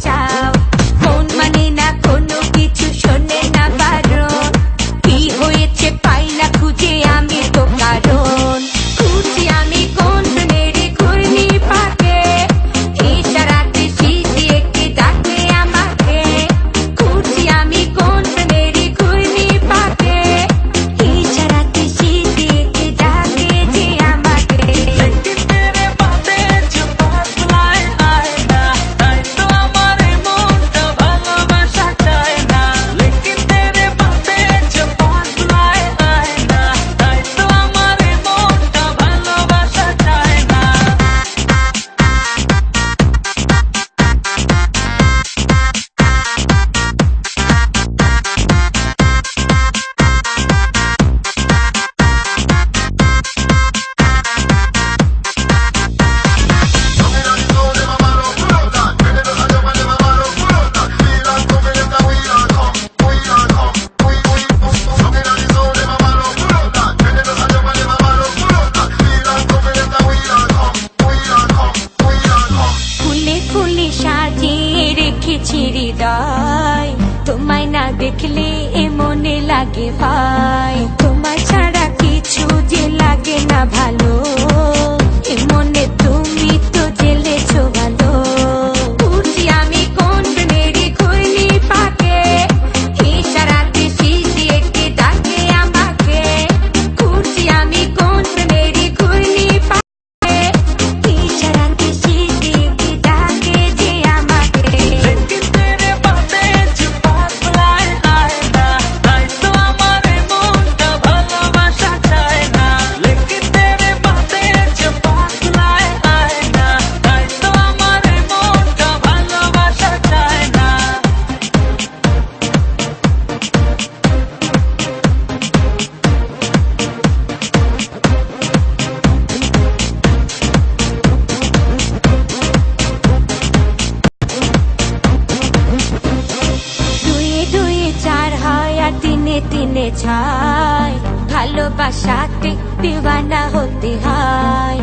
চাও। ফোন মানে না কোনো কিছু, শোনে না বারণ। কি হয়েছে পাই না খুঁজে আমি তো কারণ। খুঁজি আমি কোন প্রেমের ঘূর্ণি পাকে, ইশারাতে শিখিয়ে কে ডাকে আমাকে। খুঁজি আমি কোন প্রেমের ঘূর্ণি পাকে, ইশারাতে শিখিয়ে কে ডাকে যে আমাকে। সাজিয়ে রেখেছি হৃদয়, তোমায় না দেখলে এ মনে লাগে ভাই। তোমার ছাড়া কিছু যে লাগে না ভালো, এ মনে তুমি তো জেলেছো ভালো। খুঁজি আমি কোন প্রেমের ঘূর্ণি পাকে, ইশারাতে শিখিয়ে কে ডাকে আমাকে। খুঁজি আমি কোন প্রেমের ঘূর্ণি পাকে, ইশারাতে শিখিয়ে কে ডাকে যে আমাকে। দিনে দিনে ছাই, ভালোবাসাতে দিওয়ানা হতে হয়।